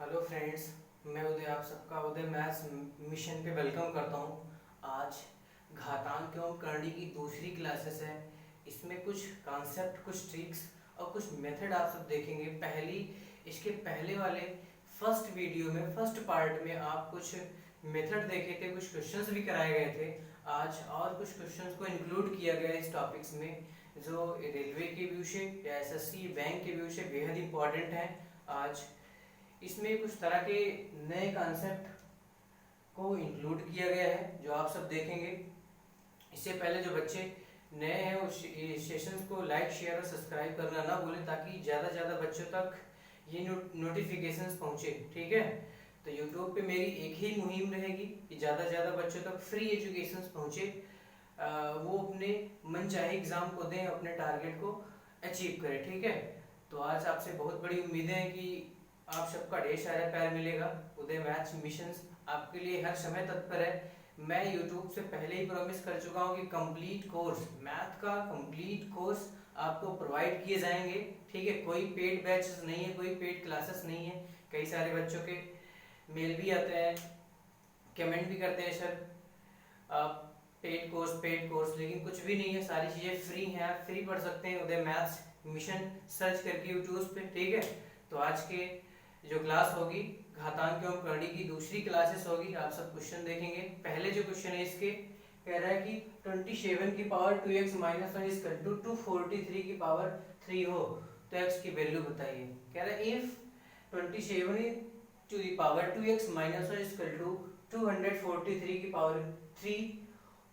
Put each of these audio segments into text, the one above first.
Hello friends, मैं उदय आप सबका उदय मैथ्स मिशन पे वेलकम करता हूँ। आज घातांक एवं करणी की दूसरी क्लासेस है। इसमें कुछ कॉन्सेप्ट, कुछ ट्रिक्स और कुछ मेथड आप सब देखेंगे। इसके पहले वाले फर्स्ट वीडियो में, फर्स्ट पार्ट में आप कुछ मेथड देखे थे, कुछ क्वेश्चंस भी कराए गए थे। आज और कुछ क्वेश्चंस को इंक्लूड किया गया इस टॉपिक्स में, जो रेलवे के व्यू से या एसएससी बैंक के व्यू से बेहद इंपॉर्टेंट है। आज इसमें कुछ तरह के नए कॉन्सेप्ट को इंक्लूड किया गया है जो आप सब देखेंगे। इससे पहले जो बच्चे नए हैं वो सेशंस को लाइक, शेयर और सब्सक्राइब करना ना भूलें, ताकि ज़्यादा से ज़्यादा बच्चों तक ये नोटिफिकेशंस पहुँचे। ठीक है, तो यूट्यूब पे मेरी एक ही मुहिम रहेगी कि ज़्यादा से ज़्यादा बच्चों तक फ्री एजुकेशन पहुँचे, वो अपने मनचाहे एग्ज़ाम को दें, अपने टारगेट को अचीव करें। ठीक है, तो आज आपसे बहुत बड़ी उम्मीदें हैं कि आप सबका ढेर सारा प्यार मिलेगा। उदय मैथ्स मिशंस आपके लिए हर समय तत्पर है। मैं YouTube से पहले ही प्रॉमिस कर चुका हूँ कि कंप्लीट कोर्स, मैथ का कंप्लीट कोर्स आपको प्रोवाइड किए जाएंगे। ठीक है, कोई पेड बैचेस नहीं है, कोई पेड क्लासेस नहीं है। कई सारे बच्चों के मेल भी आते हैं, कमेंट भी करते हैं, सर आप पेड कोर्स, लेकिन कुछ भी नहीं है। सारी चीज़ें फ्री हैं, आप फ्री पढ़ सकते हैं उदय मैथ्स मिशन सर्च करके यूट्यूब पे। ठीक है, तो आज के जो क्लास होगी घातांक एवं करणी की दूसरी क्लासेस होगी। आप सब क्वेश्चन देखेंगे। पहले जो क्वेश्चन है इसके कह रहा है कि 27 की power 2x minus 1 is to 243 की पावर 3 हो तो x की वैल्यू बताइए। कह रहा है if 27 to the power 2x minus 1 is to 243 की power 3,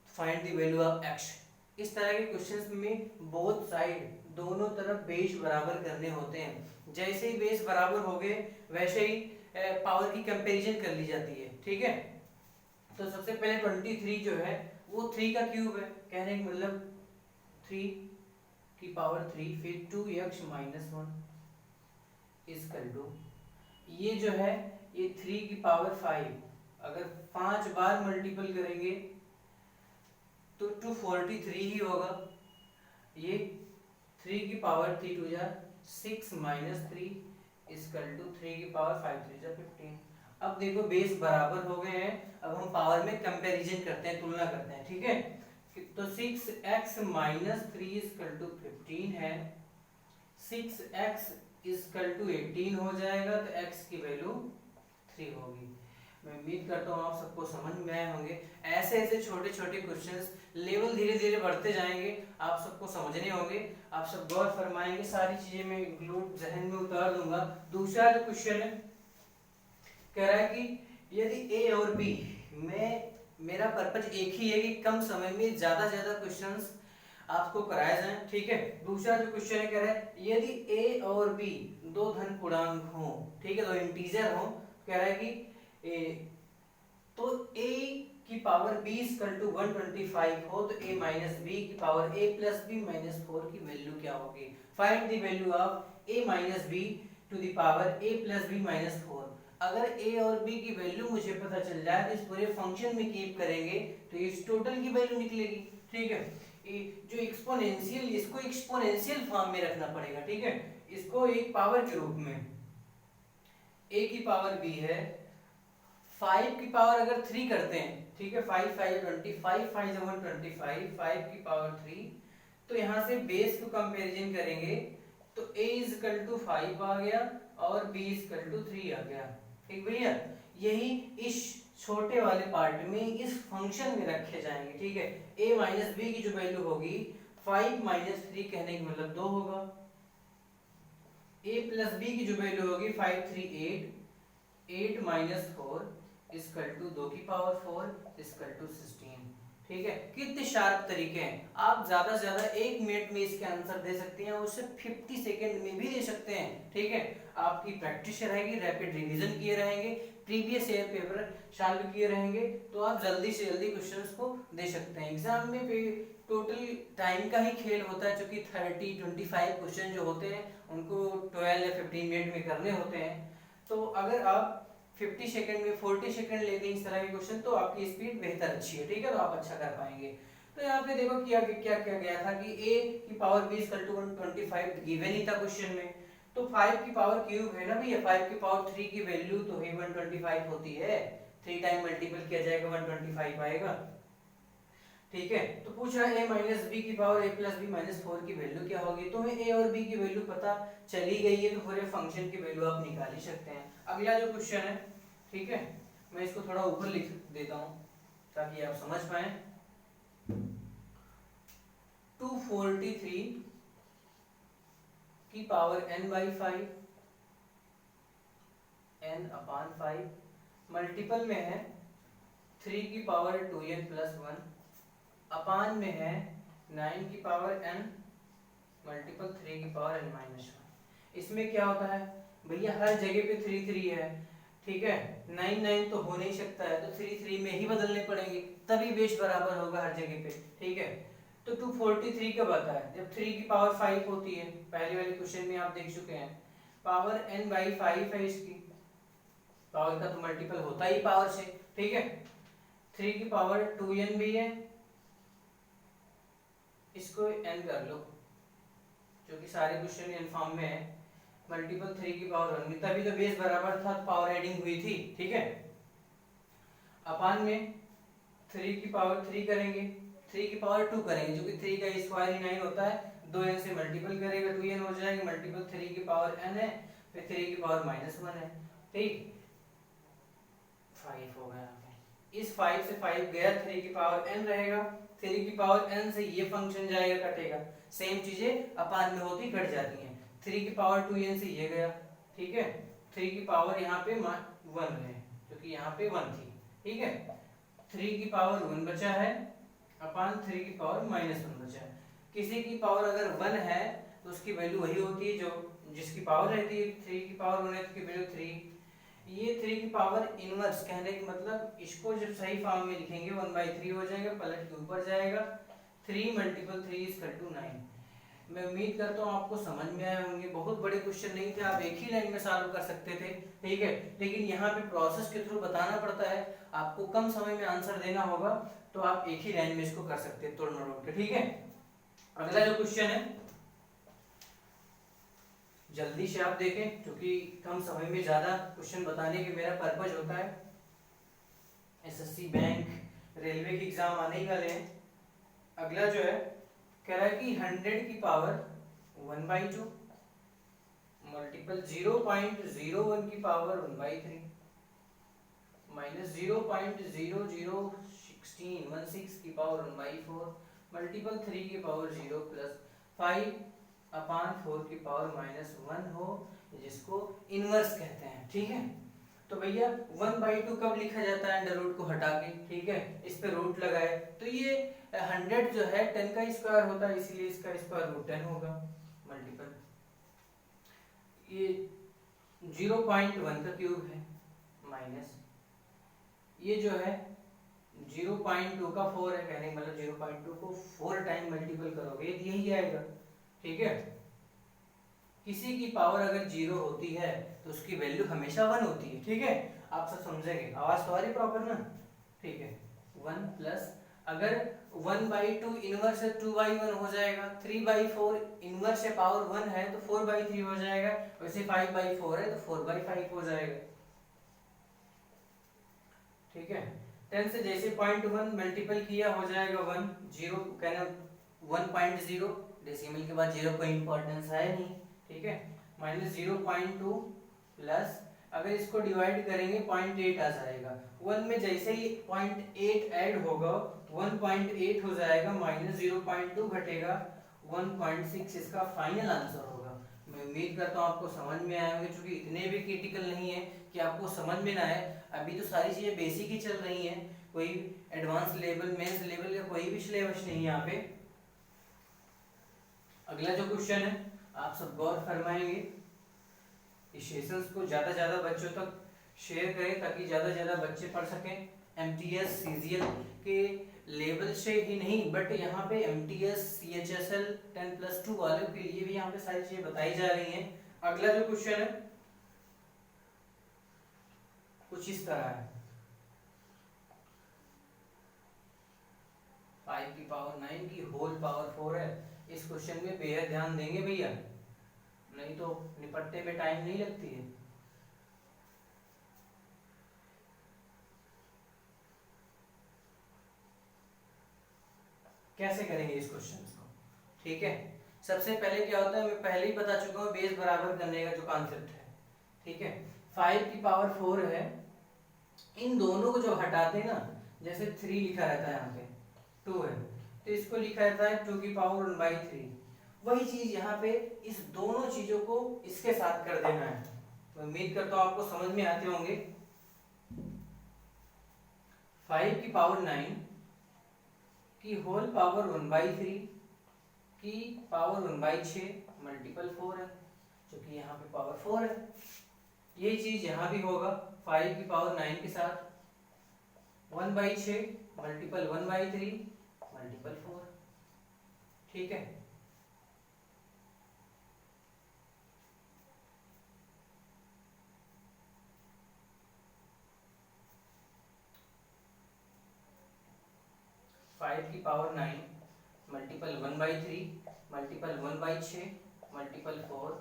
find the value of x। इस तरह के क्वेश्चंस में बोथ साइड, दोनों तरफ बेस बराबर करने होते हैं। जैसे ही बेस बराबर हो गए वैसे ही पावर की कंपैरिजन कर ली जाती है। ठीक है, तो सबसे पहले 23 जो है वो 3 का क्यूब है, कहने का मतलब 3 की पावर 3, फिर 2x माइनस 1 इजकल टू, ये जो है ये 3 की पावर 5, अगर 5 बार मल्टीपल करेंगे तो 243 ही होगा। ये 3 की पावर 3 टू जा 6 माइनस 3 इजकल टू 3 की पावर 5 3 जा 15। अब देखो बेस बराबर हो गए हैं, अब हम पावर में कंपैरिजन करते हैं, तुलना करते हैं। ठीक है, तो 6x माइनस 3 इजकल टू 15 है, 6x इजकल टू 18 हो जाएगा, तो x की वैल्यू 3 होगी। मैं उम्मीद करता हूँ आप सबको समझ में आए होंगे। ऐसे ऐसे छोटे छोटे क्वेश्चंस लेवल धीरे धीरे बढ़ते जाएंगे, आप सबको समझने होंगे, आप सब गौर फरमाएंगे, सारी चीजें मैं इंक्लूड जहन में उतार दूंगा। दूसरा जो क्वेश्चन है कह रहा है कि यदि ए और बी में, मेरा पर्पज एक ही है कि कम समय में ज्यादा ज्यादा क्वेश्चंस आपको कराए जाएं। ठीक है, दूसरा जो क्वेश्चन है कह रहा है यदि ए और बी दो धन पूर्णांक हो, ठीक है, दो इंटीजर हो, कह रहा है कि तो a की पावर b इक्वल टू 125 हो तो a माइनस बी की power a plus B minus 4 की वैल्यू क्या होगी। Find the value of a minus B to the power a plus B minus 4। अगर a और b की वैल्यू मुझे पता चल जाए तो इस पूरे फंक्शन में कीप करेंगे तो इस टोटल की वैल्यू निकलेगी। ठीक है, जो एक्सपोनेंशियल, इसको एक्सपोनेंशियल फॉर्म में रखना पड़ेगा। ठीक है, इसको एक पावर के रूप में, a की पावर b है, 5 की पावर अगर 3 करते हैं, ठीक है, 5 5 25, 5 5 125, 5 की पावर 3, तो यहाँ से बेस को कंपैरिजन करेंगे तो a इजकल टू 5 आ गया और b इजकल टू 3 आ गया। ठीक भैया, यही इस छोटे वाले पार्ट में इस फंक्शन में रखे जाएंगे। ठीक है, a माइनस बी की जो वैल्यू होगी 5 माइनस 3 कहने का मतलब 2 होगा, a प्लस बी की जो वैल्यू होगी 5 3 8, 8 माइनस 4 इक्वल टू 2 की पावर 4 इक्वल टू 16। ठीक है, कितने शार्प तरीके हैं। आप ज्यादा से ज्यादा 1 मिनट में इसके आंसर दे सकते हैं, उससे 50 सेकंड में भी दे सकते हैं। ठीक है, आपकी प्रैक्टिस रहेगी, रैपिड रिवीजन किए रहेंगे, प्रीवियस ईयर पेपर सॉल्व किए रहेंगे, तो आप जल्दी से जल्दी क्वेश्चंस को दे सकते हैं। एग्जाम में टोटल टाइम का ही खेल होता है, क्योंकि 30-25 क्वेश्चन जो होते हैं उनको 12 या 15 मिनट में करने होते हैं। तो अगर आप 50 सेकंड में 40 सेकंड लेते हैं इस तरह के क्वेश्चन, तो आपकी स्पीड बेहतर अच्छी है। ठीक है, तो आप अच्छा कर पाएंगे। तो यहाँ पे देखो क्या क्या गया था कि a की power b equal to 125 given ही था क्वेश्चन में, तो 5 की पावर क्यूब है ना भैया, 5 की पावर 3 की वैल्यू तो है 125 होती है, 3 टाइम मल्टीपल किया जाएगा 125 आएगा। ठीक है, तो पूछ रहा है a माइनस बी की power a plus B minus 4 की वैल्यू क्या होगी। तो हमें a और b की वैल्यू पता चली गई है, तो पूरे फंक्शन की वैल्यू आप निकाल ही सकते हैं। अगला जो क्वेश्चन है, ठीक है, मैं इसको थोड़ा ऊपर लिख देता हूँ ताकि आप समझ पाए। 243 की power n by 5 n upon 5 multiple में है 3 की पावर 2n प्लस 1 अपान में है 9 की पावर n मल्टीपल 3 की पावर n माइनस 1। इसमें क्या होता है भैया, हर जगह पे 3 3 है, ठीक है, 9 9 तो हो नहीं सकता है, तो 3 3 में ही बदलने पड़ेंगे, तभी बेस बराबर होगा हर जगह पे। ठीक है, तो 243 कब आता है, जब 3 की पावर 5 होती है, पहले वाले क्वेश्चन में आप देख चुके हैं। पावर n बाई 5 है, इसकी पावर का तो मल्टीपल होता ही पावर से। ठीक है, 3 की पावर 2n भी है, इसको n कर लो, जो कि सारे क्वेश्चन n फॉर्म में है। मल्टीपल 3 की पावर 1 में, तभी तो बेस बराबर था, पावर एडिंग हुई थी। ठीक है, अपान में 3 की पावर 3 करेंगे, 3 की पावर 2 करेंगे, जो कि 3 का स्क्वायर ही 9 होता है, 2n से मल्टीपल करेगा 2n हो जाएगा, मल्टीपल 3 की पावर n है, फिर 3 की पावर माइनस 1 है। ठीक, 5 हो गया। इस 5 से 5 गया, 3 की पावर n रहेगा, 3 की पावर n से ये फंक्शन जाएगा, कटेगा। सेम चीजें अपान में होती कट जाती हैं। 3 की पावर 2n से ये गया, ठीक है, 3 की पावर यहाँ पे 1 है, क्योंकि यहाँ पे 1 थी। ठीक है, 3 की पावर 1 बचा है, अपान 3 की पावर माइनस 1 बचा है। किसी की पावर अगर 1 है तो उसकी वैल्यू वही होती है जो जिसकी पावर रहती है। 3 की पावर 1 है तो उसकी वैल्यू 3। ये 3 की पावर इनवर्स, कहने का मतलब इसको जब सही फॉर्म में लिखेंगे 1/3 हो जाएगा, पलट के ऊपर जाएगा, 3 मल्टीपल 3 इक्वल टू 9। मैं उम्मीद करता हूँ आपको समझ में आए होंगे। बहुत बड़े क्वेश्चन नहीं थे, आप एक ही लाइन में सॉल्व कर सकते थे। ठीक है, लेकिन यहाँ पे प्रोसेस के थ्रू बताना पड़ता है, आपको कम समय में आंसर देना होगा, तो आप एक ही लाइन में इसको कर सकते हैं तोड़ मरोड़ के। ठीक है, अगला जो क्वेश्चन है जल्दी से आप देखें, क्योंकि कम समय में ज्यादा क्वेश्चन बताने के मेरा पर्पज होता है। एसएससी, बैंक, रेलवे के एग्जाम आने ही वाले हैं। अगला जो है कह रहा है कि 100 की पावर 1/2 मल्टीपल 0.01 की पावर 1/3 माइनस 0.0016 की पावर 1/4 मल्टीपल 3 की पावर 0 प्लस 5 अपान 4 की पावर -1 हो, जिसको इनवर्स कहते हैं। ठीक है, तो भैया 1/2 कब लिखा जाता है, अंडर रूट को हटा के। ठीक है, इस पे रूट लगाए तो ये 100 जो है 10 का स्क्वायर होता है, इसीलिए इसका स्क्वायर रूट 10 होगा। मल्टीपल ये 0.1 का क्यूब है, माइनस ये जो है 0.2 का 4 है, कहने का मतलब 0.2 को 4 टाइम मल्टीपल करोगे तो यही आएगा। ठीक है, किसी की पावर अगर 0 होती है तो उसकी वैल्यू हमेशा 1 होती है। ठीक है, आप सब समझेंगे, आवाज तो आ रही प्रॉपर ना। ठीक है, 1 प्लस अगर 1/2 इनवर्स है 2/1 हो जाएगा, 3/4 इनवर्स है पावर 1 है तो 4/3 हो जाएगा, वैसे 5/4 है तो 4/5 हो जाएगा। ठीक है, 10 से जैसे 0.1 मल्टीपल किया हो जाएगा 1, 0 कहना 1.0, डेसिमल के बाद 0 कोई इंपॉर्टेंस है नहीं। ठीक है, माइनस 0.2 प्लस अगर इसको डिवाइड करेंगे 0.8 आ जाएगा। 1 में जैसे ही 0.8 ऐड होगा 1.8 हो जाएगा, माइनस 0.2 घटेगा 1.6 इसका फाइनल आंसर होगा। मैं उम्मीद करता हूँ आपको समझ में आए होंगे, क्योंकि इतने भी क्रिटिकल नहीं है कि आपको समझ में ना आए। अभी तो सारी चीजें बेसिक ही चल रही हैं, कोई एडवांस लेवल, मेंस लेवल का कोई भी सिलेबस नहीं है यहाँ पे। अगला जो क्वेश्चन है आप सब गौर फरमाएंगे, इस सेशंस को ज्यादा ज्यादा बच्चों तक शेयर करें ताकि ज्यादा ज्यादा बच्चे पढ़ सकें। एमटीएस सीजीएल के लेवल से ही नहीं, बट यहाँ पे एमटीएस सीएचएसएल 10+2 वालों के लिए भी यहाँ पे सारी चीजें बताई जा रही हैं। अगला जो क्वेश्चन है कुछ इस तरह है, 5 की पावर 9 की होल पावर 4 है। इस क्वेश्चन में बेहद ध्यान देंगे भैया, नहीं तो निपटने में टाइम नहीं लगती है। कैसे करेंगे इस क्वेश्चन को? ठीक है, सबसे पहले क्या होता है, मैं पहले ही बता चुका हूँ, बेस बराबर करने का जो कॉन्सेप्ट है। ठीक है, 5 की पावर 4 है, इन दोनों को जो हटाते हैं ना, जैसे 3 लिखा रहता है यहाँ पे, 2 है, तो इसको लिखा रहता है 2 की पावर 1/3। वही चीज यहाँ पे इस दोनों चीजों को इसके साथ कर देना है। तो उम्मीद करता हूँ आपको समझ में आते होंगे। 5 की पावर 9 की होल पावर 1/3 की पावर 1/6 मल्टीपल 4 है, क्योंकि यहाँ पे पावर 4 है। ये चीज यहाँ भी होगा, 5 की पावर 9 के साथ 1/6 मल्टीपल 1/3 मल्टीपल 4। ठीक है, फाइव की पावर 9 मल्टीपल 1/3 मल्टीपल 1/6 मल्टीपल 4।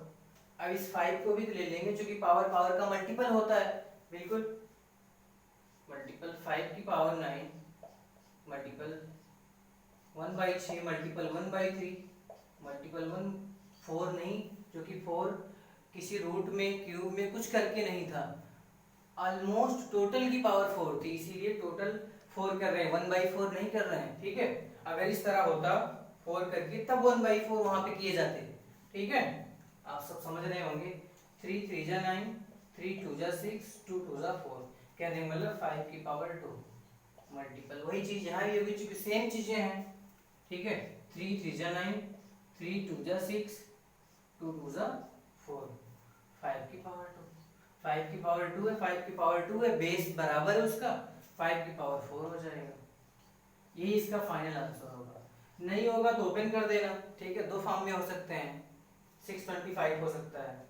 अब इस 5 को भी तो ले लेंगे, क्योंकि पावर पावर का मल्टीपल होता है, बिल्कुल। मल्टीपल 5 की पावर 9 मल्टीपल 1/6 मल्टीपल 1/3 मल्टीपल 1, 4 नहीं, क्योंकि 4 किसी रूट में, क्यूब में कुछ करके नहीं था, ऑलमोस्ट टोटल की पावर 4 थी, इसीलिए टोटल 4 कर रहे हैं, 1/4 नहीं कर रहे हैं। ठीक है, अगर इस तरह होता 4 करके, तब 1/4 वहां पे किए जाते। ठीक है, आप सब समझ रहे होंगे। 3 3 जा 9, 3 2 जा 6, 2 2 जा 4, कहने का मतलब 5 की पावर 2 मल्टीपल, वही चीज यहाँ भी होगी, चूंकि सेम चीजें हैं। ठीक है, 3 3 जा 9, 3 2 जा 6, 2 2 जा 4, 5 की पावर 2, 5 की पावर 2 है, 5 की पावर 2 है, बेस बराबर है उसका, 5 की पावर 4 हो जाएगा। यही इसका फाइनल आंसर होगा। नहीं होगा तो ओपन कर देना। ठीक है, दो फॉर्म में हो सकते हैं, 625 हो सकता है।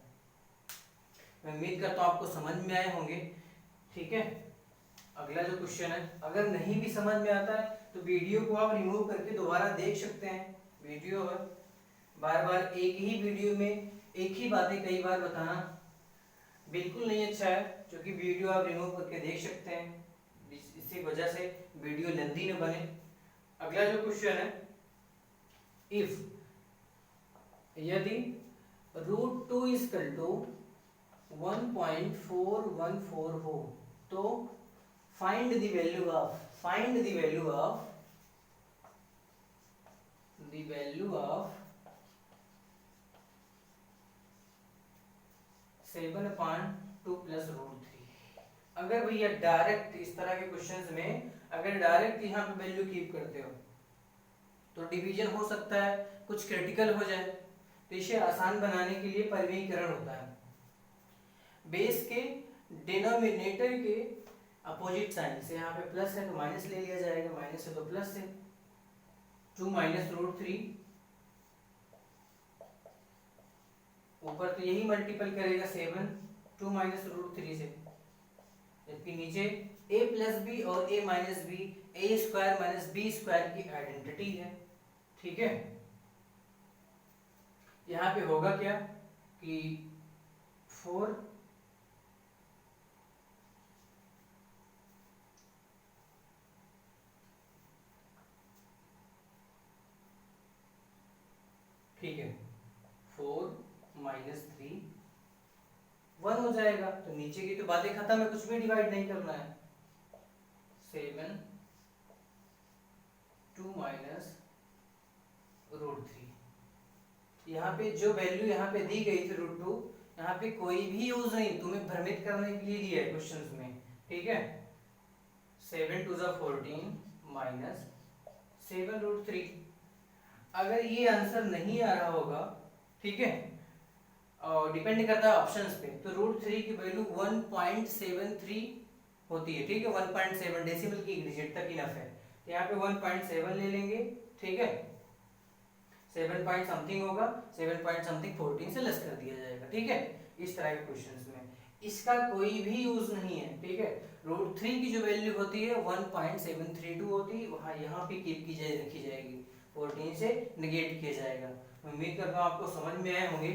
मैं उम्मीद करता हूँ आपको समझ में आए होंगे। ठीक है, अगला जो क्वेश्चन है, अगर नहीं भी समझ में आता है तो वीडियो को आप रिमूव करके दोबारा देख सकते हैं। वीडियो बार बार एक ही वीडियो में एक ही बातें कई बार बताना बिल्कुल नहीं अच्छा है, क्योंकि वीडियो आप रिमूव करके देख सकते हैं, इसी वजह से वीडियो लेंथी न बने। अगला जो क्वेश्चन है, इफ यदि √2 इक्वल टू 1.414 हो तो find the value of 7/2 plus √3। अगर भैया डायरेक्ट इस तरह के क्वेश्चंस में अगर डायरेक्ट यहाँ पे वैल्यू कीप करते हो तो डिवीजन हो सकता है, कुछ क्रिटिकल हो जाए, तो इसे आसान बनाने के लिए परिमेयीकरण होता है। बेस के डिनोमिनेटर के अपोजिट साइन से, यहाँ पे प्लस है तो माइनस ले लिया जाएगा, माइनस है तो प्लस से, 2 माइनस √3, ऊपर तो यही मल्टीपल करेगा 7 2 माइनस √3 से, जबकि नीचे a प्लस बी और a minus B, A square minus B square की आइडेंटिटी है। ठीक है, यहाँ पे होगा क्या कि 4 ठीक है, 4 माइनस 3 1 हो जाएगा, तो नीचे की तो बातें खत्म है, कुछ भी डिवाइड नहीं करना है। 7 2 माइनस √3, यहाँ पे जो वैल्यू यहाँ पे दी गई थी √2, यहाँ पे कोई भी यूज नहीं, तुम्हें भ्रमित करने के लिए दिया है क्वेश्चंस में। ठीक है, 7 2 14 माइनस 7 √3। अगर ये आंसर नहीं आ रहा होगा, ठीक है, और डिपेंड करता है ऑप्शंस पे, तो √3 की वैल्यू 1.73 होती है। ठीक है, 1.7 डेसिमल की एक डिजिट तक इनफ है, तो यहाँ पे 1.7 ले लेंगे। ठीक है, 7 पॉइंट समथिंग होगा, 7 पॉइंट समथिंग 14 से लेस कर दिया जाएगा। ठीक है, इस तरह के क्वेश्चंस में इसका कोई भी यूज नहीं है। ठीक है, √3 की जो वैल्यू होती है 1.732 होती है, वहाँ यहाँ पे कीप की जाए रखी जाएगी, 14 से निगेट किया जाएगा। उम्मीद करता हूँ आपको समझ में आए होंगे।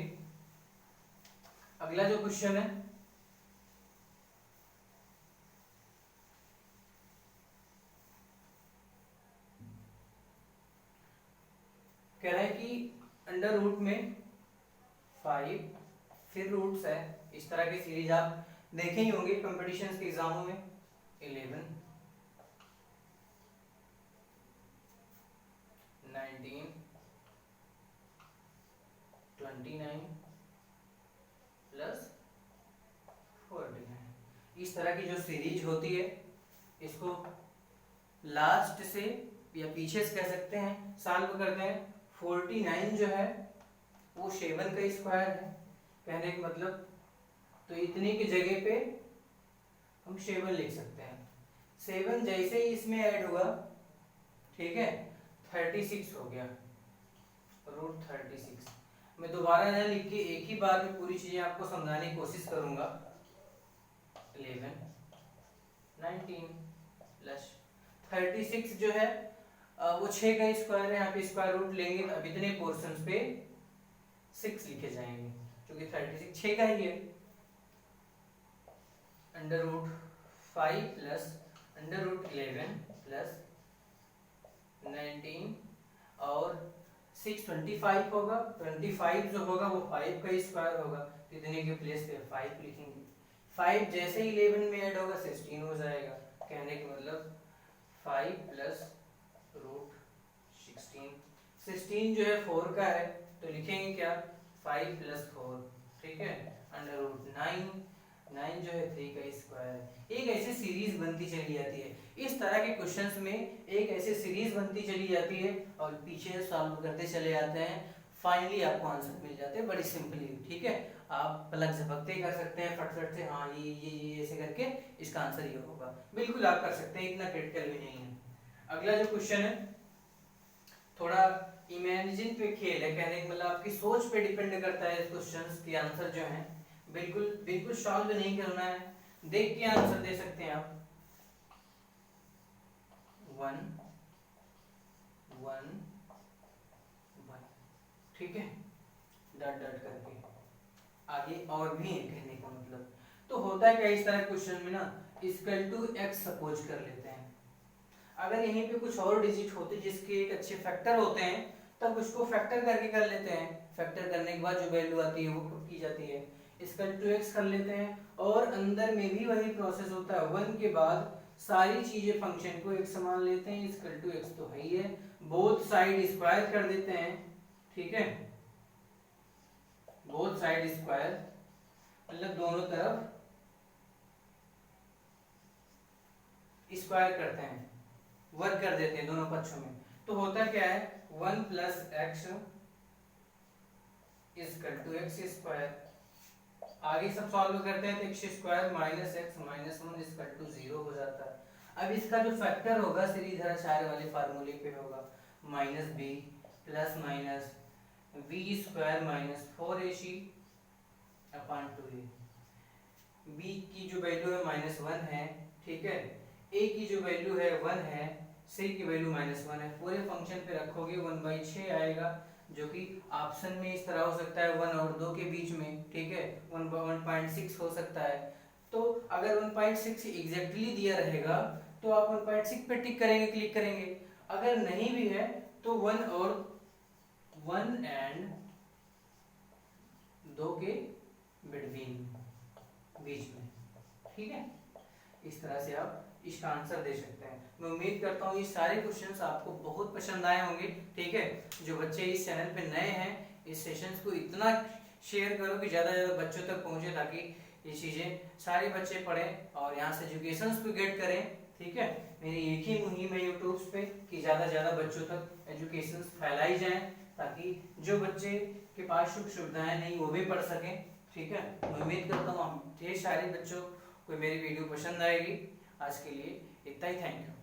अगला जो क्वेश्चन है, कह रहा है कि अंडर रूट में 5 फिर रूट्स है, इस तरह की सीरीज आप देखे ही होंगे कंपटीशन के एग्जामों में। 11, 19, 29 प्लस 49, इस तरह की जो सीरीज होती है इसको लास्ट से या पीछे से कह सकते हैं, सॉल्व करते हैं। 49 जो है वो 7 का स्क्वायर है, कहने का मतलब, तो इतने की जगह पे हम 7 लिख सकते हैं। 7 जैसे ही इसमें ऐड हुआ, ठीक है, 36 हो गया, रूट 36। मैं दोबारा ना लिख के एक ही बार में पूरी चीजें आपको समझाने की कोशिश करूंगा। 11, 19 प्लस 36 जो है वो 6 का स्क्वायर है, यहाँ पे स्क्वायर रूट लेंगे तो अब इतने पोर्शन पे 6 लिखे जाएंगे, क्योंकि 36 6 का ही है। Under root 5 plus under root 11 plus 19 और 6 25 होगा, 25 जो होगा वो 5 का स्क्वायर होगा, इतने के प्लेस पे 5 लिखेंगे। 5 जैसे ही 11 में ऐड होगा 16 हो जाएगा, कहने का मतलब 5 प्लस रूट 16। 16 जो है 4 का है, तो लिखेंगे क्या, 5 प्लस 4, ठीक है, अंडर रूट 9 जो है 3 का स्क्वायर है। एक ऐसी सीरीज बनती चली जाती है, इस तरह के क्वेश्चंस में एक ऐसी सीरीज बनती चली जाती है और पीछे सॉल्व करते चले जाते हैं, फाइनली आपको आंसर मिल जाते हैं बड़ी सिंपली, ठीक है। आप पलक झपकते कर सकते हैं फटफट से, हाँ ये ऐसे करके इसका आंसर ये होगा, बिल्कुल आप कर सकते हैं, इतना क्रिटिकल भी नहीं है। अगला जो क्वेश्चन है थोड़ा इमेजिन पे खेल है, कहने का मतलब आपकी सोच पे डिपेंड करता है इस क्वेश्चंस के आंसर जो है, बिल्कुल सॉल्व नहीं करना है, देख के आंसर दे सकते हैं आप। 1 1 1, ठीक है, डॉट डॉट करके आगे और भी है, कहने का मतलब। तो होता है क्या इस तरह क्वेश्चन में ना, इक्वल टू x सपोज कर लेते हैं। अगर यहीं पे कुछ और डिजिट होते जिसके एक अच्छे फैक्टर होते हैं तब उसको फैक्टर करके कर लेते हैं, फैक्टर करने के बाद जो वैल्यू आती है वो की जाती है, इक्वल टू x कर लेते हैं। और अंदर में भी वही प्रोसेस होता है, 1 के बाद सारी चीजें फंक्शन को एक समान लेते हैं, इक्वल टू x तो है ही है, बोथ साइड स्क्वायर कर देते हैं, ठीक है, बोथ साइड स्क्वायर मतलब दोनों तरफ स्क्वायर करते हैं, वर्क कर देते हैं दोनों पक्षों में। तो होता क्या है, 1 plus x equal to x square, आगे सब सॉल्व करते हैं तो x square minus x minus 1 equal to 0 हो जाता है। अब इसका जो फैक्टर होगा श्रीधराचार्य वाले फार्मूले पे होगा, minus B plus minus B square minus 4ac upon 2a। b की जो वैल्यू है -1 है, ठीक है, a की जो वैल्यू है 1 है, c की वैल्यू -1 है, पूरे फंक्शन पे रखोगे 1/6 आएगा, जो कि ऑप्शन में इस तरह हो सकता है 1 और 2 के बीच में, ठीक है, 1/6 हो सकता है। तो अगर 1/6 एग्जैक्टली दिया रहेगा तो आप 1/6 पे टिक करेंगे, क्लिक करेंगे, अगर नहीं भी है तो 1 और 1 एंड 2 के बिटवीन, बीच में, ठीक है, इस तरह से आप इसका आंसर दे सकते हैं। मैं उम्मीद करता हूँ ये सारे क्वेश्चंस आपको बहुत पसंद आए होंगे, ठीक है। जो बच्चे इस चैनल पे नए हैं, इस सेशंस को इतना शेयर करो कि ज़्यादा से ज़्यादा बच्चों तक पहुँचे, ताकि ये चीज़ें सारे बच्चे पढ़ें और यहाँ से एजुकेशन को गेट करें, ठीक है। मेरी एक ही मुहिम है यूट्यूब पे कि ज़्यादा से ज़्यादा बच्चों तक एजुकेशन फैलाई जाए, ताकि जो बच्चे के पास सुख सुविधाएँ नहीं वो भी पढ़ सकें, ठीक है। मैं उम्मीद करता हूँ ढेर सारे बच्चों को मेरी वीडियो पसंद आएगी। आज के लिए इतना ही, थैंक यू।